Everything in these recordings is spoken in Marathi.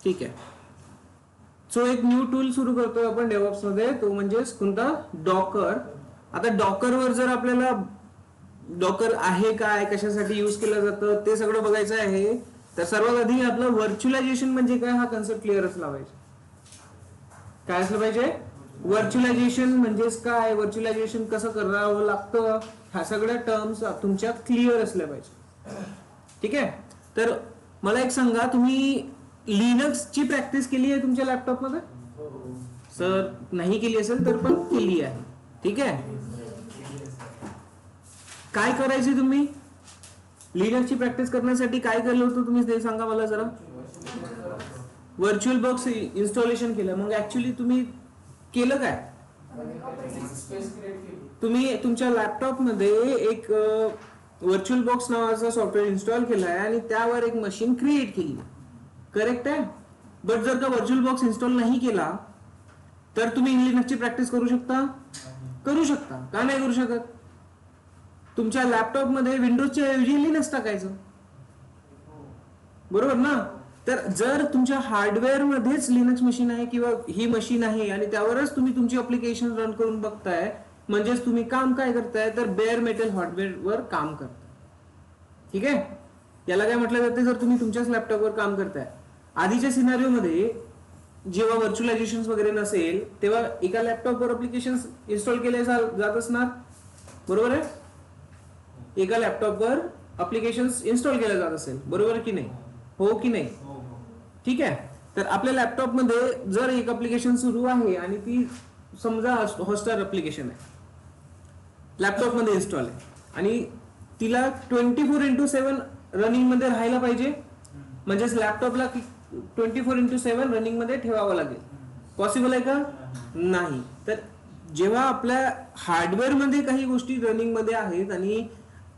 ठीक आहे. सो एक न्यू टूल सुरू करतोय आपण डेव्हऑप्स मध्ये, तो म्हणजे कोणता, डॉकर. आता डॉकरवर जर आपल्याला डॉकर आहे काय, कशासाठी यूज केलं जातं ते सगळं बघायचं आहे, तर सर्वात आधी आपलं व्हर्च्युअलायझेशन म्हणजे काय हा कन्सेप्ट क्लिअर असला पाहिजे. काय असलं पाहिजे, व्हर्च्युअलायझेशन म्हणजेच काय, व्हर्च्युअलायझेशन कसं करावं लागतं, ह्या सगळ्या टर्म्स तुमच्या क्लिअर असल्या पाहिजे. ठीक आहे. तर मला एक सांगा, तुम्ही लिनक्सची प्रॅक्टिस केली आहे तुमच्या लॅपटॉपमध्ये? सर नाही केली असेल तर पण केली आहे. ठीक आहे. काय करायची तुम्ही लिनक्सची प्रॅक्टिस करण्यासाठी, काय केलं होतं तुम्ही ते सांगा मला जरा. व्हर्च्युअल बॉक्स इन्स्टॉलेशन केलं. मग ऍक्च्युली तुम्ही केलं काय, तुम्ही तुमच्या लॅपटॉपमध्ये एक व्हर्च्युअल बॉक्स नावाचा सॉफ्टवेअर इन्स्टॉल केला आहे आणि त्यावर एक मशीन क्रिएट केली. करेक्ट आहे. बट जर का व्हर्च्युअल बॉक्स इन्स्टॉल नाही केला तर तुम्ही लिनक्सची प्रॅक्टिस करू शकता? करू शकता. का नाही करू शकत? तुमच्या लॅपटॉपमध्ये विंडोजच्या ऐवजी लिनक्स टाकायचं, बरोबर ना. तर जर तुमच्या हार्डवेअर मध्येच लिनक्स मशीन आहे किंवा ही मशीन आहे आणि त्यावरच तुम्ही तुमची अप्लिकेशन रन करून बघताय, म्हणजेच तुम्ही काम काय करताय, तर बेअर मेटल हार्डवेअरवर काम करताय. ठीक आहे. याला काय म्हटलं जाते, जर तुम्ही तुमच्याच लॅपटॉपवर काम करताय. आधीच्या सिनारिओमध्ये जेव्हा व्हर्च्युअलायझेशन वगैरे नसेल तेव्हा एका लॅपटॉपवर अप्लिकेशन इन्स्टॉल केले जात असणार, बरोबर आहे. एका लॅपटॉपवर अप्लिकेशन इन्स्टॉल केले जात असेल, बरोबर की नाही, हो की नाही. ठीक आहे. तर आपल्या लॅपटॉपमध्ये जर एक अप्लिकेशन सुरू आहे आणि ती समजा हॉटस्टार अप्लिकेशन आहे, लॅपटॉपमध्ये इन्स्टॉल आहे आणि तिला 24/7 रनिंग मध्ये राहायला पाहिजे, म्हणजेच लॅपटॉपला 24/7 रनिंग मध्ये ठेवावं लागेल. पॉसिबल आहे का? नाही. तर जेव्हा आपल्या हार्डवेअर मध्ये काही गोष्टी रनिंग मध्ये आहेत आणि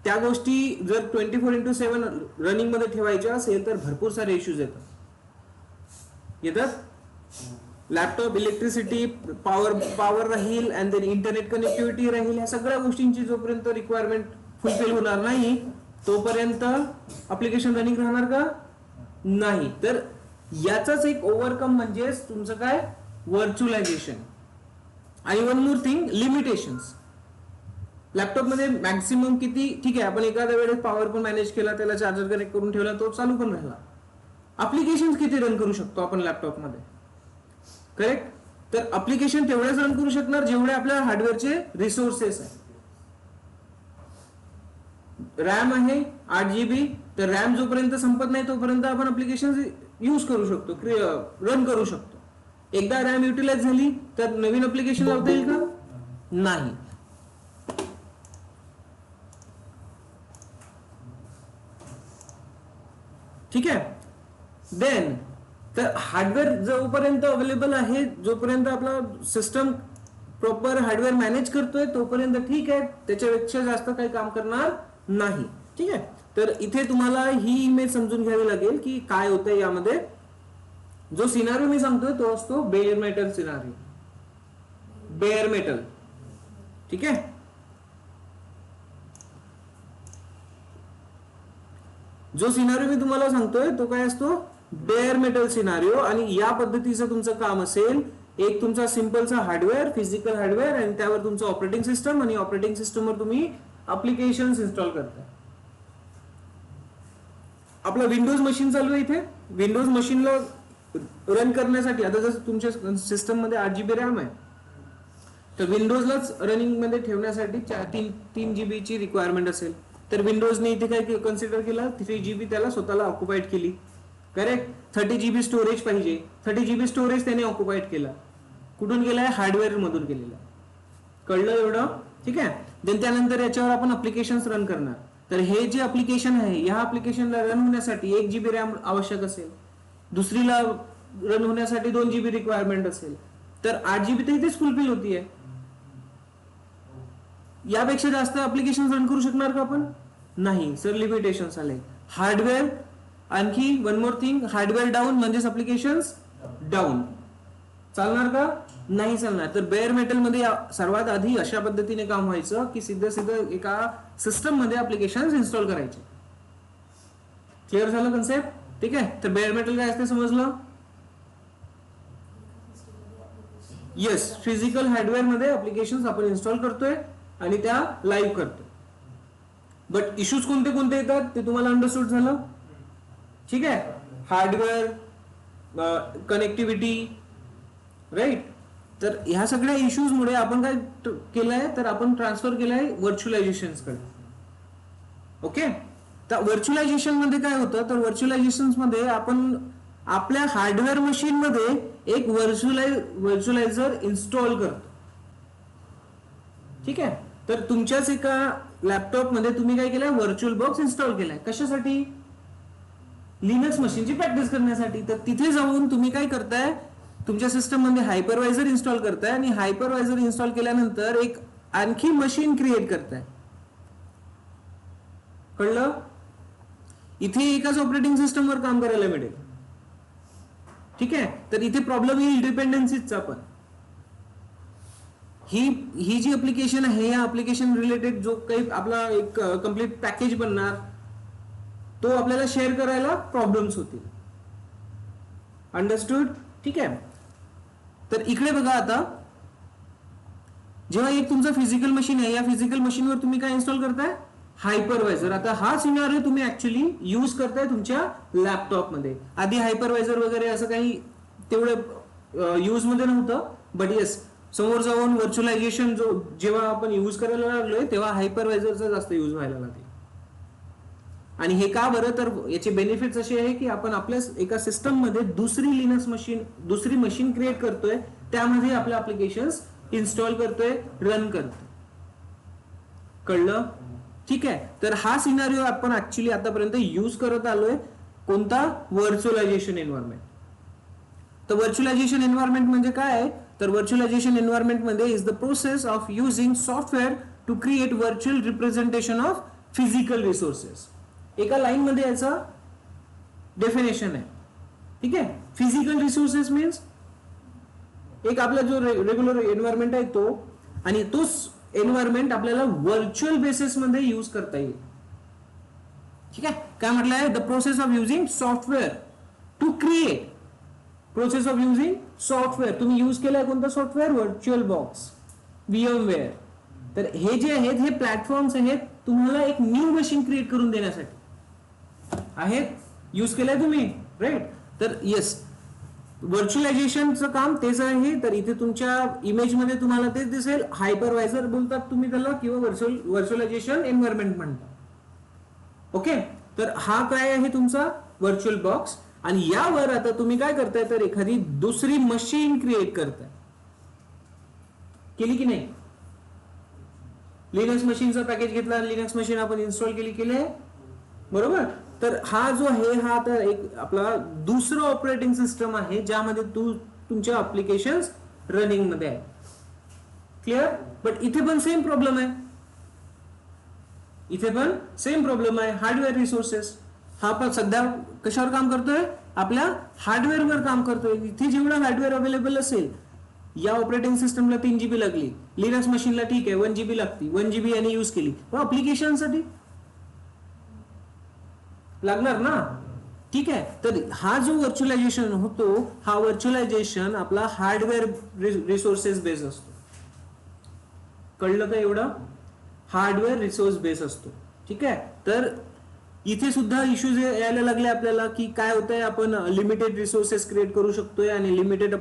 त्या गोष्टी जर 24/7 रनिंग मध्ये ठेवायच्या असेल तर भरपूर सारे इश्यूज येतात. लॅपटॉप इलेक्ट्रिसिटी, पॉवर राहील अँड देन इंटरनेट कनेक्टिव्हिटी राहील. ह्या सगळ्या गोष्टींची जोपर्यंत रिक्वायरमेंट फुलफिल होणार नाही तोपर्यंत अप्लिकेशन रनिंग राहणार का? नाही. तर याचाच एक ओव्हरकम म्हणजेच तुमचं काय, व्हर्च्युअलायझेशन. आणि वन मोर थिंग, लिमिटेशन्स. लॅपटॉपमध्ये मॅक्सिमम किती, ठीक आहे आपण एखाद्या वेळेस पॉवर पण मॅनेज केला, त्याला चार्जर कनेक्ट करून ठेवला, तो चालू पण राहिला. अप्लिकेशन किती रन करू शकतो आपण लॅपटॉपमध्ये? करेक्ट. तर अप्लिकेशन तेवढेच रन करू शकणार जेवढे आपल्या हार्डवेअरचे रिसोर्सेस आहे. रॅम आहे 8 GB, तर रॅम जोपर्यंत संपत नाही तोपर्यंत आपण अप्लिकेशन यूज करू शकतो, रन करू शकतो. एकदा रॅम युटिलाइज झाली तर नवीन अप्लिकेशन लावता येईल का? नाही. ठीक आहे. देन तर हार्डवेअर जोपर्यंत अवेलेबल आहे, जोपर्यंत आपला सिस्टम प्रॉपर हार्डवेअर मॅनेज करतोय तोपर्यंत ठीक आहे, त्याच्यापेक्षा जास्त काही काम करणार नाही. ठीक आहे. तर इथे तुम्हाला ही इमेज समजून घ्यावी लागेल की काय होतंय यामध्ये. जो सिनारिओ मी सांगतोय तो असतो bare metal scenario. Bare metal. ठीक आहे. जो सिनारिओ मी तुम्हाला सांगतोय तो काय असतो, बेअर मेटल सिनारिओ. आणि या पद्धतीचं तुमचं काम असेल, एक तुमचा सिंपलचा हार्डवेअर, फिजिकल हार्डवेअर, आणि त्यावर तुमचं ऑपरेटिंग सिस्टम, आणि ऑपरेटिंग सिस्टमवर तुम्ही अप्लिकेशन इन्स्टॉल करताय. आपला विंडोज मशीन चालू आहे इथे. विंडोज मशीनला रन करण्यासाठी आता जसं तुमच्या सिस्टम मध्ये 8 GB रॅम आहे, तर विंडोजलाच रनिंग मध्ये ठेवण्यासाठी 3 GB ची रिक्वायरमेंट असेल, तर विंडोजने इथे काय कन्सिडर केला, 3 GB त्याला स्वतःला ऑक्युपाइड केली. करेक्ट. 30 GB स्टोरेज पाहिजे, 30 GB स्टोरेज त्याने ऑक्युपाइड केला. कुठून केलाय? हार्डवेअर मधून केलेला. कळलं एवढं? ठीक आहे. देन त्यानंतर याच्यावर आपण अप्लिकेशन रन करणार. तर हे जे अप्लिकेशन आहे, या अप्लिकेशनला रन होण्यासाठी 1 GB रॅम आवश्यक असेल, दुसरीला रन होण्यासाठी 2 GB रिक्वायरमेंट असेल, तर 8 GB तर इथेच फुलफिल होतीये. यापेक्षा जास्त अप्लिकेशन रन करू शकणार का आपण? नाही सर, लिमिटेशन्स आले. हार्डवेअर, आणखी one more thing, hardware down म्हणजेच अप्लिकेशन डाऊन. चालणार का? नाही चालणार. तर बेअर मेटल मध्ये सर्वात आधी अशा पद्धतीने काम व्हायचं की सिद्धं एका सिस्टम मध्ये अप्लिकेशन इन्स्टॉल करायचे. क्लिअर झालं कन्सेप्ट? ठीक आहे. तर बेअर मेटल काय असते समजलं? येस, फिजिकल हार्डवेअर मध्ये ऍप्लिकेशन्स आपण इन्स्टॉल करतोय आणि त्या लाईव्ह करतोय. बट इश्यूज कोणते कोणते येतात ते तुम्हाला अंडरस्टूड झालं? ठीक आहे. Hardware, connectivity, right. तर ह्या सगळ्या इश्यूज मुळे आपण काय केलंय, तर आपण ट्रान्सफर केलंय व्हर्च्युअलायझेशन कडे. ओके. तर व्हर्च्युअलायझेशन मध्ये काय होतं, तर व्हर्च्युअलायझेशन मध्ये आपण आपल्या हार्डवेअर मशीन मध्ये एक व्हर्च्युअलायझर इन्स्टॉल करतो. ठीक आहे. तर तुमच्याच एका लॅपटॉप मध्ये तुम्ही काय केलंय, व्हर्च्युअल बॉक्स इन्स्टॉल केलाय. कशासाठी? लिनक्स मशीनची प्रॅक्टिस करण्यासाठी. तर तिथे जाऊन तुम्ही काय करताय, तुमच्या सिस्टम मध्ये हायपरवायझर इन्स्टॉल करताय आणि हायपरवायझर इन्स्टॉल केल्यानंतर एक आणखी मशीन क्रिएट करताय. कळलं? इथे एकाच ऑपरेटिंग सिस्टमवर काम करायला मिळेल. ठीक आहे. तर इथे प्रॉब्लेम येईल डिपेंडन्सीचा. पण ही जी ऍप्लिकेशन आहे, या ऍप्लिकेशन रिलेटेड जो काही आपला एक कम्प्लीट पॅकेज बनणार, तो आपल्याला शेअर करायला प्रॉब्लेम्स होतील. अंडरस्टूड? ठीक आहे. तर इकडे बघा, आता जेव्हा एक तुमचं फिजिकल मशीन आहे, या फिजिकल मशीनवर तुम्ही काय इन्स्टॉल करताय, हायपरवायझर. आता हा सिनारिओ तुम्ही ऍक्च्युअली यूज करताय तुमच्या लॅपटॉप मध्ये. आधी हायपरवायझर वगैरे असं काही तेवढं यूज मध्ये नव्हतं. बट येस, समोर जाऊन व्हर्च्युअलायझेशन जेव्हा आपण यूज करायला लागलोय, तेव्हा हायपरवायझरचा जास्त यूज व्हायला लागले. आणि हे का बरं, तर याचे बेनिफिट्स असे आहे की आपण आपल्या एका सिस्टम मध्ये दुसरी मशीन क्रिएट करतोय, त्यामध्ये आपल्या ऍप्लिकेशन्स इन्स्टॉल करतोय, रन करतोय. कळलं? ठीक आहे. तर हा सिनारिओ आपण ऍक्च्युअली आतापर्यंत यूज करत आलोय. कोणता? Virtualization environment. तर व्हर्च्युअलायझेशन एन्व्हायरमेंट म्हणजे काय आहे, तर व्हर्च्युअलायझेशन एन्व्हायरमेंट मध्ये is the process of using software to create virtual representation of physical resources. एका लाईन मध्ये याचं डेफिनेशन आहे. ठीक आहे. फिजिकल रिसोर्सेस मीन्स एक आपला जो रेग्युलर एन्व्हायरमेंट आहे तो, आणि तोच एन्व्हायरमेंट आपल्याला व्हर्च्युअल बेसिस मध्ये यूज करता येईल. ठीक आहे. काय म्हटलंय, the process of using software to create, process of using software. तुम्ही यूज केलाय कोणता सॉफ्टवेअर? Virtual box, VMware. तर हे जे आहेत, हे प्लॅटफॉर्म्स आहेत तुम्हाला एक न्यू मशीन क्रिएट करून देण्यासाठी आहेत. यूज केलंय तुम्ही, राईट. तर येस, व्हर्च्युअलायझेशनचं काम तेच आहे. तर इथे तुमच्या इमेज मध्ये तुम्हाला तेच दिसेल. हायपरवायझर बोलतात तुम्ही त्याला, किंवा व्हर्च्युअलायझेशन एन्व्हायरमेंट म्हणतात. ओके. तर हा काय आहे तुमचा व्हर्च्युअल बॉक्स. आणि यावर आता तुम्ही काय करताय, तर एखादी दुसरी मशीन क्रिएट करताय. केली की नाही? लिनक्स मशीनचा पॅकेज घेतला, लिनक्स मशीन आपण इन्स्टॉल केली, बरोबर. तर हा जो आहे, हा आता एक आपला दुसरं ऑपरेटिंग सिस्टम आहे, ज्यामध्ये तुमच्या ऍप्लिकेशन्स रनिंग मध्ये आहे. क्लिअर? बट इथे पण सेम प्रॉब्लेम आहे. Hardware resources. हा पण सध्या कशावर काम करतोय? आपल्या हार्डवेअरवर काम करतोय. इथे जेवढं हार्डवेअर अवेलेबल असेल, या ऑपरेटिंग सिस्टमला 3 GB लागली, लिनक्स मशीनला ठीक आहे 1 GB लागती, 1 GB यांनी यूज केली, पण ऍप्लिकेशनसाठी लागणार ना. ठीक आहे. तर हा जो व्हर्च्युअलायझेशन होतो, हा व्हर्च्युअलायझेशन आपला हार्डवेअर रिसोर्सेस बेस असतो. कळलं का एवढं? हार्डवेअर रिसोर्स बेस असतो. ठीक आहे. तर इथे सुद्धा इश्यूज यायला लागले आपल्याला, की काय होतंय, आपण लिमिटेड रिसोर्सेस क्रिएट करू शकतोय आणि लिमिटेड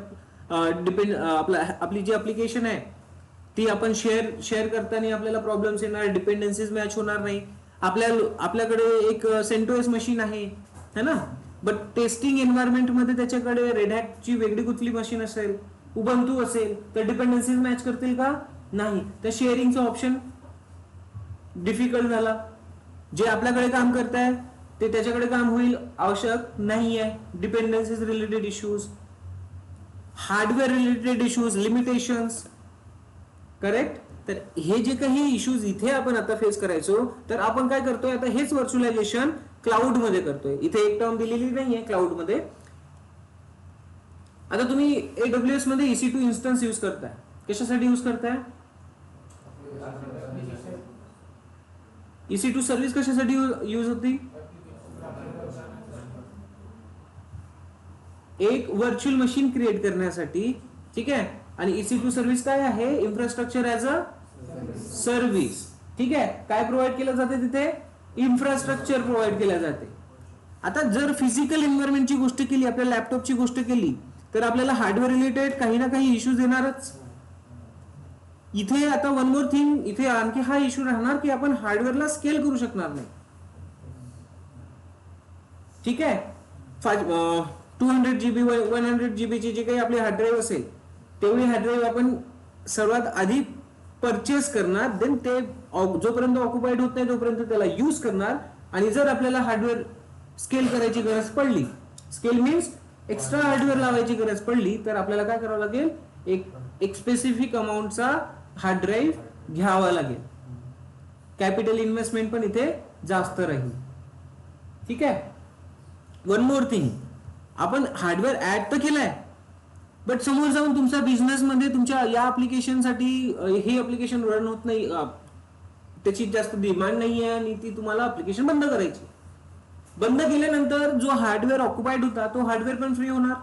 आपली जी ऍप्लिकेशन आहे ती आपण शेअर करताना आपल्याला प्रॉब्लेम्स येणार, डिपेंडन्सीज मॅच होणार नाही. आपल्याकडे एक सेंटोस मशीन आहे ना, बट टेस्टिंग एन्व्हायरमेंट मध्ये त्याच्याकडे रेड हॅटची वेगळी कुठली मशीन असेल, उबंतू असेल, तर डिपेंडन्सीज मॅच करतील का? नाही. तर शेअरिंगचा ऑप्शन डिफिकल्ट झाला. जे आपल्याकडे काम करताय ते त्याच्याकडे काम होईल आवश्यक नाही आहे. Dependencies related issues, hardware related issues, limitations. Correct. तर हे जे काही इश्यूज इथे आपण आता फेस करायचो, तर आपण काय करतोय आता, हेच व्हर्च्युअलायझेशन क्लाउड मध्ये करतोय. इथे एक टर्म दिलेली नाहीये क्लाउड मध्ये. आता तुम्ही AWS मध्ये EC2 इन्स्टन्स यूज करताय. कशासाठी यूज करताय? EC2 सर्व्हिस कशासाठी यूज होती? एक व्हर्च्युअल मशीन क्रिएट करण्यासाठी. ठीक आहे. आणि EC2 सर्व्हिस काय आहे, इन्फ्रास्ट्रक्चर ऍज अ सर्व्हिस. ठीक आहे, काय प्रोव्हाइड केलं जाते तिथे, इन्फ्रास्ट्रक्चर प्रोव्हाइड केलं जाते. आता जर फिजिकल एन्व्हायरमेंटची गोष्ट केली, आपल्या लॅपटॉपची गोष्ट केली, तर आपल्याला हार्डवेअर रिलेटेड काही ना काही इश्यूज येणारच. इथे आता वन मोर थिंग, इथे आणखी हा इश्यू राहणार की आपण हार्डवेअरला स्केल करू शकणार नाही. ठीक आहे, 200 GB 100 GB ची जे काही आपली हार्ड ड्राईव्ह असेल, तेवढी हार्ड ड्राईव्ह आपण सर्वात आधी परचेस करणार, देन ते जोपर्यंत ऑक्युपाईड होत नाही तोपर्यंत त्याला यूज करणार. आणि जर आपल्याला हार्डवेअर स्केल करायची गरज पडली, स्केल मीन्स एक्स्ट्रा हार्डवेअर लावायची गरज पडली, तर आपल्याला काय करावं लागेल, एक स्पेसिफिक अमाऊंटचा हार्ड ड्राईव्ह घ्यावा लागेल. कॅपिटल इन्व्हेस्टमेंट पण इथे जास्त राहील. ठीक आहे, वन मोर थिंग, आपण हार्डवेअर ऍड तर केलाय, बट समोर जाऊन तुमच्या बिझनेस मध्ये तुमच्या या ऍप्लिकेशनसाठी हे ऍप्लिकेशन रन होत नाही, त्याची जास्त डिमांड नाही आहे आणि ती तुम्हाला ऍप्लिकेशन बंद करायची. बंद केल्यानंतर जो हार्डवेअर ऑक्युपाईड होता तो हार्डवेअर पण फ्री होणार.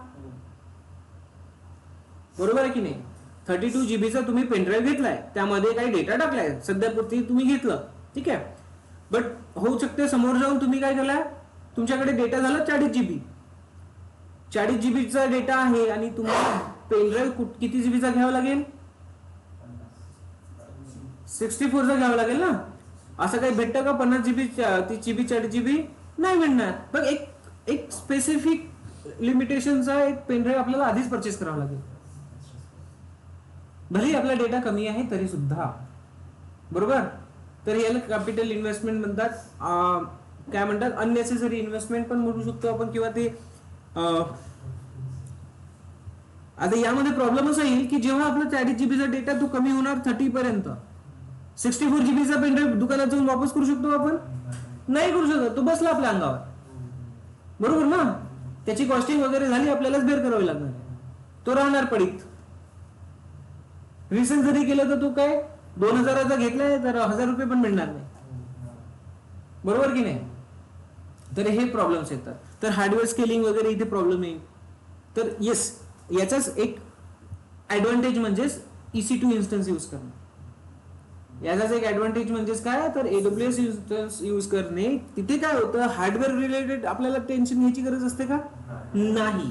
बरोबर आहे की नाही. 32 GB चा तुम्ही पेनड्राईव्ह घेतलाय, त्यामध्ये काही डेटा टाकलाय, सध्यापुरती तुम्ही घेतलं, ठीक आहे. बट होऊ शकते समोर जाऊन तुम्ही काय केलाय, तुमच्याकडे डेटा झाला 40 GB. 40 GB चा डेटा आहे आणि तुम्हाला पेनड्राईव्ह किती जीबीचा घ्यावा लागेल, 64 चा घ्यावा लागेल ना. असं काही भेटतं का 50 GB 30 GB 40 GB? नाही मिळणार. पण एक स्पेसिफिक लिमिटेशनचा एक पेनड्राईव्ह आपल्याला आधीच परचेस करावा लागेल, भले आपला डेटा कमी आहे तरी सुद्धा. बरोबर, तर याला कॅपिटल इन्व्हेस्टमेंट म्हणतात, काय म्हणतात, अननेसेसरी इन्व्हेस्टमेंट पण म्हणू शकतो आपण, किंवा ते आता यामध्ये प्रॉब्लेम असा येईल की जेव्हा आपला 40 GB चा डेटा तो कमी होणार 30 पर्यंत, 64 GB चा पेनड्राईव्ह दुकानात जाऊन वापस करू शकतो आपण? नाही करू शकत, तो बसला आपल्या अंगावर. बरोबर ना, त्याची कॉस्टिंग वगैरे झाली, आपल्यालाच बेअर करावी लागणार, तो राहणार पडीत. रिसेल जरी केलं तर तो काय 2000चा घेतलाय तर 1000 रुपये पण मिळणार नाही. बरोबर की नाही. तर हे प्रॉब्लेम्स येतात. तर हार्डवेअर स्केलिंग वगैरे इथे प्रॉब्लेम येईल. तर येस, याचाच एक ऍडव्हान्टेज म्हणजेच EC2 इन्स्टन्स यूज करणं. याचाच एक ऍडव्हान्टेज म्हणजेच काय, तर AWS इन्स्टन्स यूज करणे. तिथे काय होतं, हार्डवेअर रिलेटेड आपल्याला टेन्शन घ्यायची गरज असते का? नाही.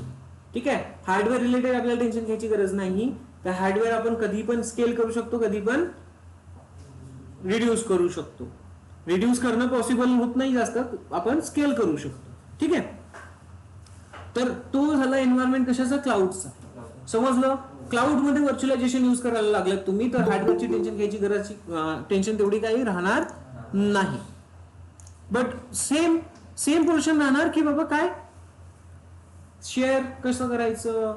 ठीक आहे, हार्डवेअर रिलेटेड आपल्याला टेन्शन घ्यायची गरज नाही. तर हार्डवेअर आपण कधी पण स्केल करू शकतो, कधी पण रिड्यूस करू शकतो. रिड्यूस करणं पॉसिबल होत नाही जास्त, आपण स्केल करू शकतो. ठीक आहे, तर तो झाला एन्व्हायरमेंट कशाचा, क्लाउडचा. समजलं. क्लाउड मध्ये व्हर्च्युअलायझेशन यूज करायला लागलं तुम्ही, तर हार्डवेअरची टेन्शन घ्यायची गरज, टेन्शन तेवढी काही राहणार नाही. बट सेम पोर्शन राहणार की बाबा काय शेअर कसं करायचं,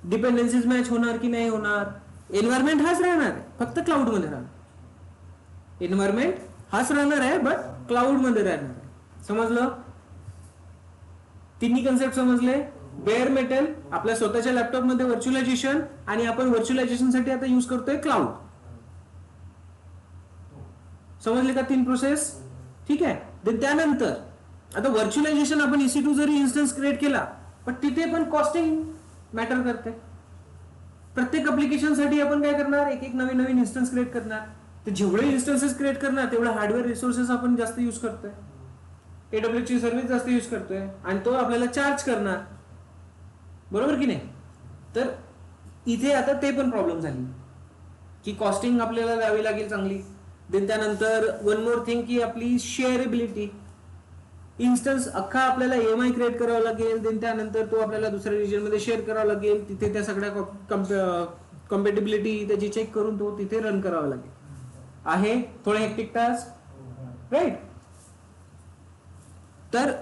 डिपेंडन्सीज मॅच होणार की नाही होणार. एन्व्हायरमेंट हाच राहणार आहे, फक्त क्लाउड मध्ये राहणार. एन्व्हायरमेंट हाच राहणार आहे, बट क्लाउड मध्ये राहणार आहे. समजलं. तिन्ही कन्सेप्ट समजले. बेअर मेटल, आपल्या स्वतःच्या लॅपटॉप मध्ये व्हर्च्युअलायझेशन, आणि आपण व्हर्च्युअलायझेशन साठी आता यूज करतोय क्लाउड. समजले का 3 प्रोसेस. ठीक आहे. देन त्यानंतर आता व्हर्च्युअलायझेशन आपण EC2 जरी इन्स्टन्स क्रिएट केला, पण तिथे पण कॉस्टिंग मॅटर करते. प्रत्येक ऍप्लिकेशन साठी आपण काय करणार, एक नवीन इन्स्टन्स क्रिएट करणार. तर जेवढे इन्स्टन्सेस क्रिएट करणार तेवढे हार्डवेअर रिसोर्सेस आपण जास्त यूज करतोय, AWS ची सर्व्हिस जास्त यूज करतोय, आणि तो आपल्याला चार्ज करणार. बरोबर की नाही. तर इथे आता ते पण प्रॉब्लेम झाली की कॉस्टिंग आपल्याला द्यावी लागेल चांगली. देन त्यानंतर वन मोर थिंग की आपली शेअरेबिलिटी, इन्स्टन्स अख्खा आपल्याला EMI क्रिएट करावा लागेल. देन त्यानंतर तो आपल्याला दुसऱ्या रिजन मध्ये शेअर करावा लागेल. तिथे त्या सगळ्या कम्पॅटिबिलिटी त्याची चेक करून तो तिथे रन करावा लागेल. आहे थोडे हेक्टिक टास्क, राईट. तर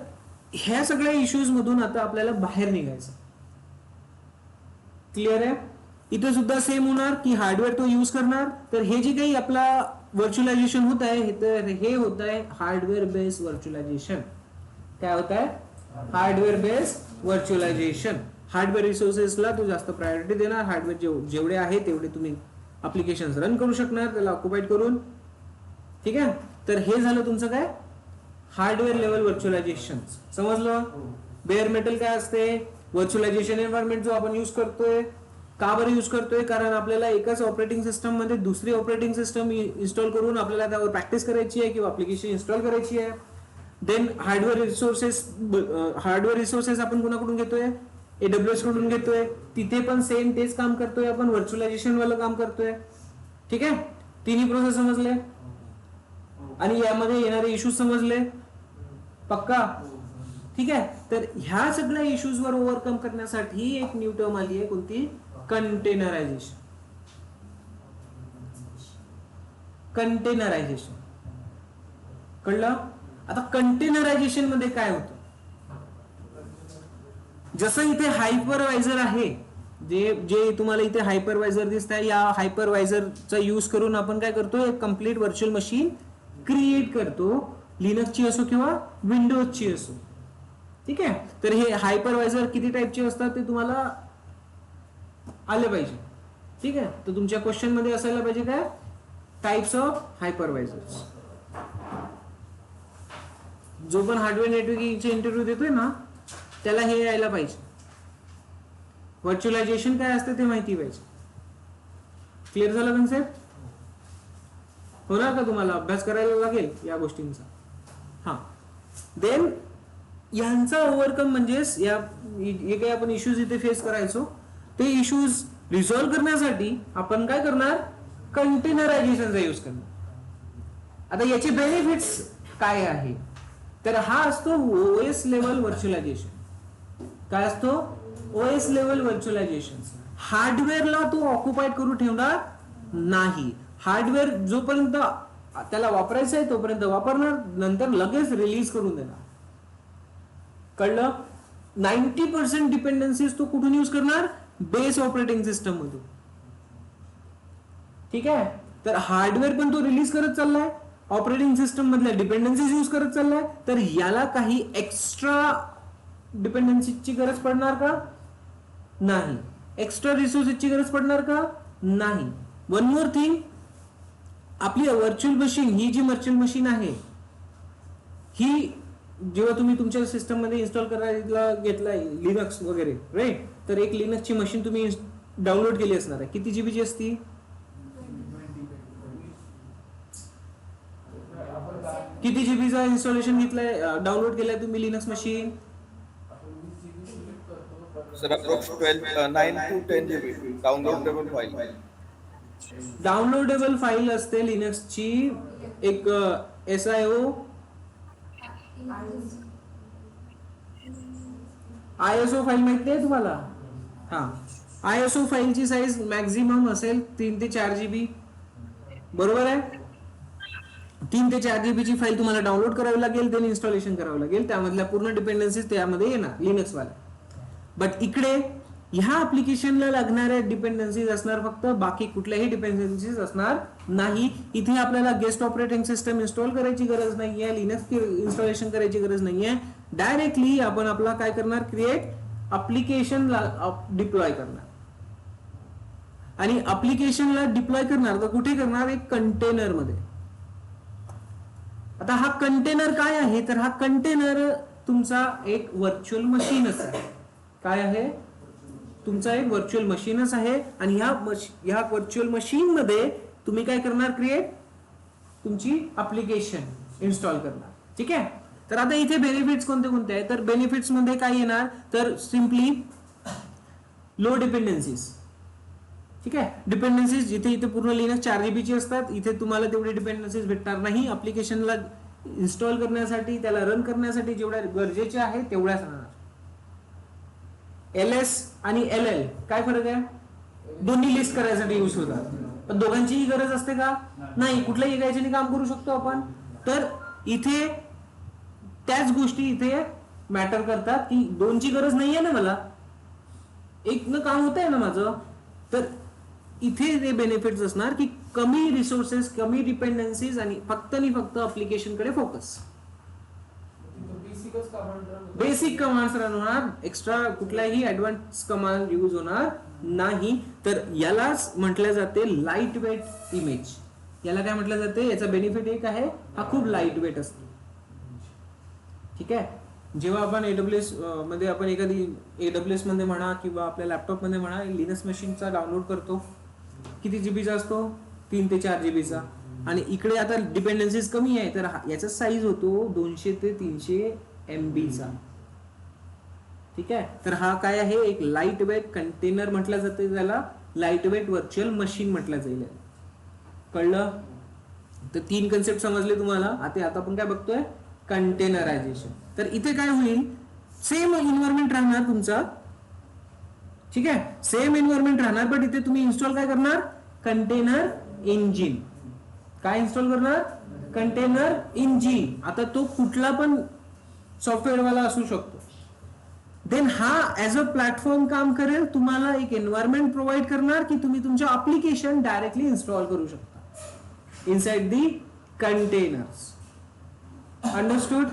ह्या सगळ्या इश्यूज मधून आता आपल्याला बाहेर निघायचं. क्लिअर आहे. इथे सुद्धा सेम होणार की हार्डवेअर तो यूज करणार. तर हे जे काही आपला व्हर्च्युअलायझेशन होत आहे, तर हे होत आहे हार्डवेअर बेस्ड व्हर्च्युअलायझेशन. काय होत आहे, हार्डवेअर बेस्ड व्हर्च्युअलायझेशन. हार्डवेअर रिसोर्सेसला तो जास्त प्रायोरिटी देणार. हार्डवेअर जेवढे आहे तेवढे तुम्ही अप्लिकेशन रन करू शकणार त्याला ऑक्युपाईड करून. ठीक आहे. तर हे झालं तुमचं काय, हार्डवेअर लेवल व्हर्च्युअलायझेशन. समजलं. बेअर मेटल काय असते, व्हर्च्युअलायझेशन एन्व्हायरमेंट जो आपण यूज करतोय, का बरं यूज करतोय? कारण आपल्याला एकाच ऑपरेटिंग सिस्टम मध्ये दुसरी ऑपरेटिंग सिस्टम इन्स्टॉल करून आपल्याला त्यावर प्रॅक्टिस करायची आहे किंवा अप्लिकेशन इन्स्टॉल करायची आहे. देन हार्डवेअर रिसोर्सेस आपण कुणाकडून घेतोय? AWS कडून घेतोय. तिथे पण सेम तेच काम करतोय आपण, व्हर्च्युअलायझेशन वाला काम करतोय. ठीक आहे, तिन्ही प्रोसेस समजले आणि यामध्ये येणारे इश्यूज समजले पक्का? ठीक आहे, तर ह्या सगळ्या इश्यूज वर ओव्हरकम करण्यासाठी एक न्यू टर्म आली आहे, कोणती? कंटेनरायझेशन. कंटेनरायझेशन कळलं? आता कंटेनरायझेशन मध्ये काय होतं? जसं इथे हायपरवायझर आहे, जे तुम्हाला इथे हायपरवायझर दिसत आहे, या हायपरवायझरचा यूज करून आपण काय करतो? एक कम्प्लीट व्हर्च्युअल मशीन क्रिएट करतो, लिनक्सची असो किंवा विंडोजची असो. ठीक आहे, तर हे हायपरवायझर किती टाईपचे असतात ते तुम्हाला आले पाहिजे. ठीक आहे, तर तुमच्या क्वेश्चन मध्ये असायला पाहिजे काय? Types of hypervisors. जो पण हार्डवेअर नेटवर्किंगचे इंटरव्ह्यू देतोय ना, त्याला हे यायला पाहिजे. व्हर्च्युअलायझेशन काय असते ते माहिती पाहिजे. क्लिअर झालं कन्सेप्ट? होणार का तुम्हाला? अभ्यास करायला लागेल या गोष्टींचा. हा, देन यांचा ओव्हरकम म्हणजेच या जे काही आपण इश्यूज इथे फेस करायचो, ते इश्यूज रिझॉल्व्ह करण्यासाठी आपण काय करणार? कंटेनरायझेशनचा यूज करणार. आता याचे बेनिफिट्स काय आहे? तर हा असतो ओएस लेवल व्हर्च्युअलायझेशन. काय असतो? OS level virtualisation. हार्डवेअरला तो ऑक्युपाईड करून ठेवणार नाही. हार्डवेअर जोपर्यंत त्याला वापरायचं आहे तोपर्यंत वापरणार, नंतर लगेच रिलीज करून देणार. कळलं? 90% डिपेंडन्सीज तो कुठून यूज करणार? बेस ऑपरेटिंग सिस्टम मधून. ठीक आहे, तर हार्डवेअर पण तो रिलीज करत चाललाय, ऑपरेटिंग सिस्टम मधल्या डिपेंडन्सीज यूज करत चाललाय, तर याला काही एक्स्ट्रा डिपेंडन्सीची गरज पडणार का? नाही. एक्स्ट्रा रिसोर्सेसची गरज पडणार का? नाही. वन मोर थिंग, आपली व्हर्च्युअल मशीन, ही जी व्हर्च्युअल मशीन आहे, ही जेव्हा तुम्ही तुमच्या सिस्टम मध्ये इन्स्टॉल करायला घेतलाय लिनक्स वगैरे, राईट, तर एक लिनक्सची मशीन तुम्ही डाउनलोड केली असणार आहे. किती जीबीची असती? किती जीबीचा इन्स्टॉलेशन घेतलाय, डाउनलोड केलाय तुम्ही Linux machine? Sir approx 9 to 10 GB downloadable file. Downloadable file असते लिनक्सची एक SIO ISO फाईल माहिती आहे तुम्हाला? हा, ISO फाईलची साईज मॅक्झिमम असेल 3 ते 4 GB. बरोबर आहे? 3 ते 4 GB ची फाईल तुम्हाला डाउनलोड करावी लागेल, देन इन्स्टॉलेशन करावं लागेल. त्यामधल्या पूर्ण डिपेंडन्सीज त्यामध्ये येणार लिनक्स वाला. बट इकडे ह्या ऍप्लिकेशनला लागणाऱ्या डिपेंडन्सीज असणार फक्त, बाकी कुठल्याही डिपेंडन्सीज असणार नाही. इथे आपल्याला गेस्ट ऑपरेटिंग सिस्टम इन्स्टॉल करायची गरज नाहीये, लिनक्स इन्स्टॉलेशन करायची गरज नाहीये. डायरेक्टली आपण आपला काय करणार? क्रिएट ऍप्लिकेशनला डिप्लॉय करणार. आणि ऍप्लिकेशनला डिप्लॉय करणार तर कुठे करणार? एक कंटेनर मध्ये. आता हा कंटेनर काय आहे? तर हा कंटेनर तुमचा एक व्हर्च्युअल मशीनच आहे. काय आहे? तुमचा एक व्हर्च्युअल मशीनच आहे. आणि ह्या व्हर्च्युअल मशीन मध्ये तुम्ही काय करणार? क्रिएट तुमची ऍप्लिकेशन इन्स्टॉल करणार. ठीक आहे, तर आता इथे बेनिफिट्स कोणते कोणते आहेत? तर बेनिफिट्स मध्ये काय येणार? तर सिम्पली लो डिपेंडन्सीज. ठीक आहे, डिपेंडन्सीज जिथे इथे पूर्ण लिनक्स 4 GB ची असतात, इथे तुम्हाला तेवढे डिपेंडन्सीज भेटणार नाही. ऍप्लिकेशनला इन्स्टॉल करण्यासाठी, त्याला रन करण्यासाठी जेवढ्या गरजेचे आहे तेवढ्याच राहणार. LS आणि LL काय फरक आहे? दोन्ही लिस्ट करायसाठी यूज होतात, पण दोघांचीही गरज असते का? नाही. कुठल्याही एकाने काम करू शकतो आपण. तर इथे त्याच गोष्टी इथे मॅटर करतात की दोनची गरज नाहीये ना, मला एक न काम होत आहे ना माझं. तर इथे ते बेनिफिट्स असणार की कमी रिसोर्सेस, कमी डिपेंडन्सीज आणि फक्त ऍप्लिकेशन कडे फोकस. बेसिक कमांड्स रन होणार, एक्स्ट्रा कुठलाही ऍडव्हान्स कमांड यूज होणार नाही. तर यालाच म्हटलं जाते लाईट वेट इमेज. याला काय म्हटलं जाते? याचा बेनिफिट एक आहे, हा खूप लाईट वेट असतो. ठीक आहे, जेव्हा आपण AWS मध्ये आपण एखादी AWS मध्ये म्हणा किंवा आपल्या लॅपटॉप मध्ये म्हणा लिनक्स मशीनचा डाउनलोड करतो, किती जीबीचा असतो? 3 ते 4 जीबीचा. आणि इकडे आता डिपेंडन्सीज कमी आहे, तर याचा साईज होतो 200 ते 300 MB चा. ठीक आहे, तर हा काय आहे? एक लाईट वेट कंटेनर म्हटलं जातं, त्याला लाईट वेट व्हर्च्युअल मशीन म्हटलं जाईल. कळलं? तर 3 कन्सेप्ट समजले तुम्हाला. आता आपण काय बघतोय? कंटेनरायझेशन. तर इथे काय होईल? सेम एन्व्हायरमेंट राहणार तुमचा. ठीक आहे, सेम एन्व्हायरमेंट राहणार, बट इथे तुम्ही इन्स्टॉल काय करणार? Container engine. काय इन्स्टॉल करणार? Container engine. आता तो कुठला पण सॉफ्टवेअर वाला असू शकतो. देन हा ऍज अ प्लॅटफॉर्म काम करेल, तुम्हाला एक एन्व्हायरमेंट प्रोव्हाइड करणार की तुम्ही तुमच्या अप्लिकेशन डायरेक्टली इन्स्टॉल करू शकता इनसाइड दी कंटेनर्स. अंडरस्टूड?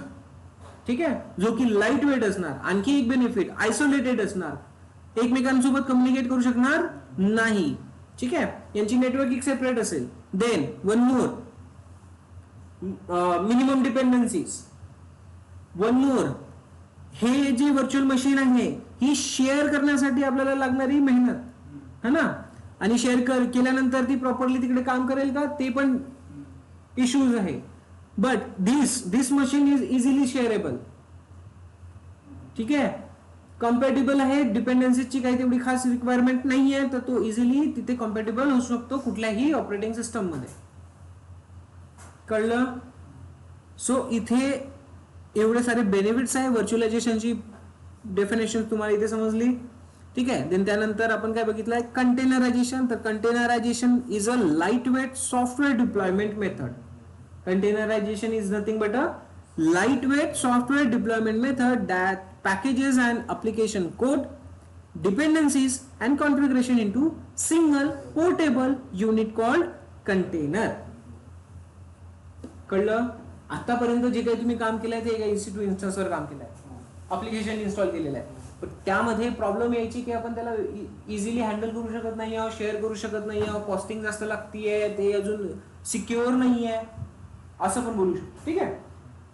ठीक आहे, जो की लाईट वेट असणार. आणखी एक बेनिफिट, आयसोलेटेड असणार, एकमेकांसोबत कम्युनिकेट करू शकणार नाही. ठीक आहे, यांची नेटवर्किंग सेपरेट असेल. Then one more, minimum dependencies. One more, हे जे व्हर्च्युअल मशीन आहे ही शेअर करण्यासाठी आपल्याला लागणारी मेहनत है ना, आणि शेअर केल्यानंतर ती प्रॉपरली तिकडे काम करेल का, ते पण इश्यूज आहे. But this machine is easily shareable. ठीक आहे, कम्पॅटेबल आहे. डिपेंडन्सीची काही तेवढी खास रिक्वायरमेंट नाही आहे, तर तो इझिली तिथे कम्पॅटेबल होऊ शकतो कुठल्याही ऑपरेटिंग सिस्टम मध्ये. कळलं? सो इथे एवढे सारे बेनिफिट्स आहे. व्हर्च्युअलायझेशनची डेफिनेशन तुम्हाला इथे समजली. ठीक आहे, देन त्यानंतर आपण काय बघितलंय? कंटेनरायझेशन. तर containerization is a lightweight software deployment method. Containerization is nothing but a lightweight software deployment method that packages an application code, dependencies and configuration into single portable unit called container. कळलं? आतापर्यंत जे काही तुम्ही काम केलंय ते एका EC2 इन्स्टन्सवर काम केलंय, अप्लिकेशन इन्स्टॉल केलेलं आहे. पण त्यामध्ये प्रॉब्लेम यायची की आपण त्याला इझिली हँडल करू शकत नाही आहोत, शेअर करू शकत नाही आहोत, कॉस्टिंग जास्त लागतीये, ते अजून सिक्युअर नाही आहे, असं पण बोलू शकतो. ठीक आहे,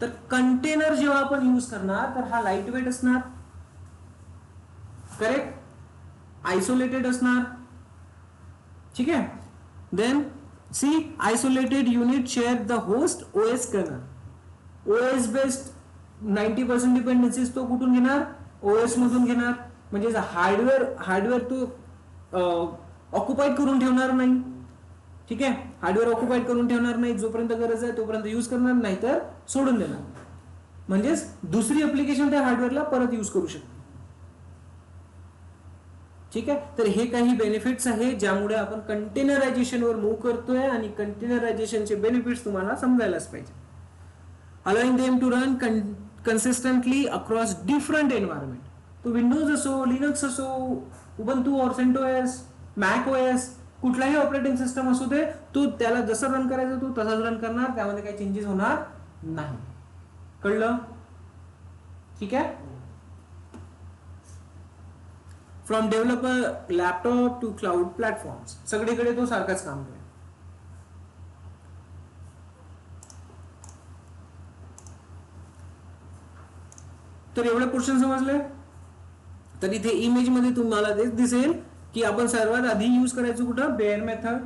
तर कंटेनर जेव्हा आपण यूज करणार तर हा लाईट वेट असणार, करेक्ट, आयसोलेटेड असणार. ठीक आहे, then see isolated unit share the host OS kernel. OS based 90% dependencies तो कुठून घेणार? OS मधून घेणार. म्हणजे हार्डवेअर तो ऑक्युपाईड करून ठेवणार नाही. ठीक आहे, हार्डवेअर ऑक्युपाईड करून ठेवणार नाही, जोपर्यंत गरज आहे तोपर्यंत यूज करणार, नाही तर सोडून देणार. म्हणजेच दुसरी ऍप्लिकेशन त्या हार्डवेअरला परत यूज करू शकते. ठीक आहे, तर हे काही बेनिफिट्स आहे ज्यामुळे आपण कंटेनरायझेशनवर मूव्ह करतोय, आणि कंटेनरायझेशनचे बेनिफिट्स तुम्हाला समजायलाच पाहिजे. allowing them to run consistently across different environment. तो विंडोज असो, लिनक्स असो, उबंतू और CentOS, मॅक OS, कुठलाही ऑपरेटिंग सिस्टम असू दे, तो त्याला जसं रन करायचं तो तसाच रन करणार, त्यामध्ये काही चेंजेस होणार नाही. कळलं? ठीक आहे, from developer laptop to cloud platforms सगळीकडे तो सारखाच काम करेल. तर एवढे पोर्शन समजले. तर इथे इमेज मध्ये तुम्हाला तेच दिसेल की आपण सर्वात आधी यूज करायचो कुठं? Bare method.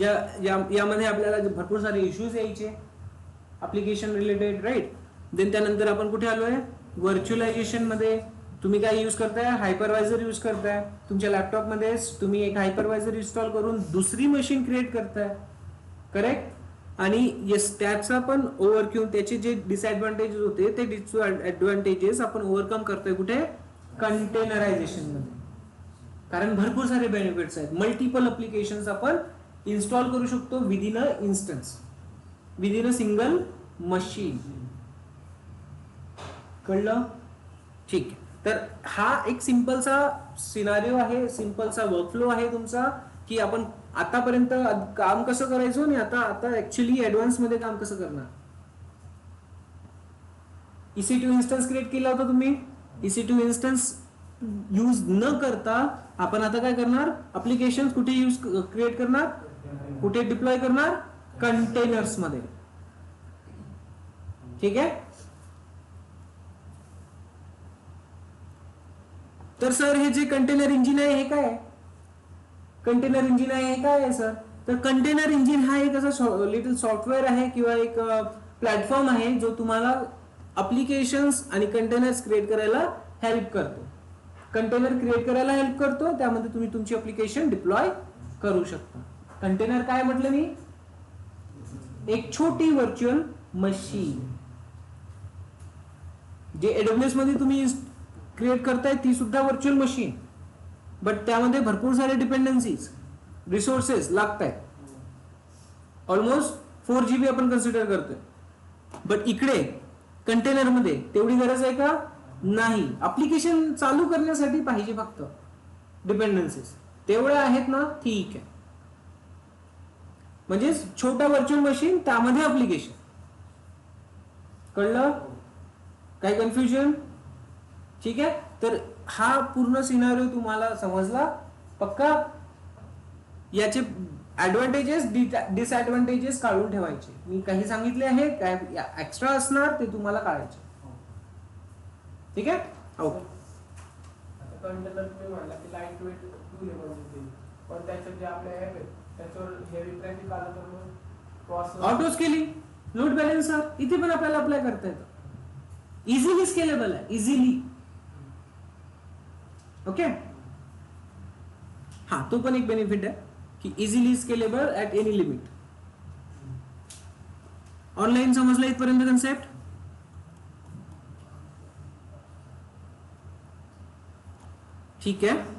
यामध्ये आपल्याला भरपूर सारे इश्यूज यायचे ऍप्लिकेशन रिलेटेड, राईट. देन त्यानंतर आपण कुठे आलोय? व्हर्च्युअलायझेशन मध्ये. तुम्ही काय यूज करताय? हायपरवायझर यूज करताय. तुमच्या लॅपटॉप मध्ये तुम्ही एक हायपरवायझर इन्स्टॉल करून दुसरी मशीन क्रिएट करताय, करेक्ट. आणि येस, त्याचा पण ओव्हरक्यू, त्याचे जे डिसएडव्हान्टेजेस होते ते डिसएडव्हान्टेजेस आपण ओव्हरकम करतोय कुठे? कंटेनरायझेशन मध्ये. कारण भरपूर सारे बेनिफिट्स आहेत. मल्टिपल ऍप्लिकेशन्स आपण इन्स्टॉल करू शकतो within a instance, within a single machine. कळलं? ठीक. तर हा एक सिंपलचा सिनारिओ आहे, सिंपलचा वर्कफ्लो आहे तुमचा, की आपण आतापर्यंत काम कसं करायचो आणि आता ऍक्च्युअली ऍडव्हान्स मध्ये काम कसं करणार. EC2 इन्स्टन्स क्रिएट केला होता तुम्ही. EC2 इन्स्टन्स यूज न करता आपण आता काय करणार? ऍप्लिकेशन कुठे यूज क्रिएट करणार, कुठे डिप्लॉय करणार? कंटेनर्स मध्ये. ठीक आहे. तर सर हे जे कंटेनर इंजिन आहे हे काय आहे? कंटेनर इंजिन आहे हे काय आहे सर? तर कंटेनर इंजिन हा एक असा लिटल सॉफ्टवेअर आहे किंवा एक प्लॅटफॉर्म आहे जो तुम्हाला अप्लिकेशन्स आणि कंटेनर्स क्रिएट करायला हेल्प करतो. कंटेनर क्रिएट करायला हेल्प करतो, त्यामध्ये तुम्ही तुमची अप्लिकेशन डिप्लॉय करू शकता. कंटेनर काय म्हटलं मी? एक छोटी व्हर्च्युअल मशीन. जे AWS मध्ये तुम्ही क्रिएट करताय ती सुद्धा व्हर्च्युअल मशीन, बट त्यामध्ये भरपूर सारे डिपेंडन्सीज, रिसोर्सेस लागत आहेत. ऑलमोस्ट 4 GB आपण कन्सिडर करतोय, बट इकडे कंटेनर मध्ये तेवढी गरज आहे का? नाही. अप्लिकेशन चालू करण्यासाठी पाहिजे फक्त डिपेंडन्सीज तेवढ्या आहेत ना, ठीक आहे. म्हणजे छोटा व्हर्च्युअल मशीन त्यामध्ये अप्लिकेशन. कळलं? काही कन्फ्युजन? ठीक आहे. तर हा पूर्ण सिनारिओ तुम्हाला समजला पक्का? याचे ऍडव्हान्टेजेस डिसएडव्हान्टेजेस काढून ठेवायचे. मी काही सांगितले आहे, काय एक्स्ट्रा असणार ते तुम्हाला काढायचे. ठीक आहे. ओके. कंटेनर तुम्ही म्हणला की लाईट वेट ड्युरेबल होते, पण त्याच्यात जे आपले ऍप आहे त्याच्यावर हेवी ट्रॅफिक आलं तर मग process auto scaling, load balancer इथे पण आपल्याला अप्लाय करता येतं. इझिली स्केलेबल आहे, इझिली. ओके. हा, तो पण एक बेनिफिट आहे की easily scalable at any limit. Online समजलं इथपर्यंत कन्सेप्ट? ठीक आहे.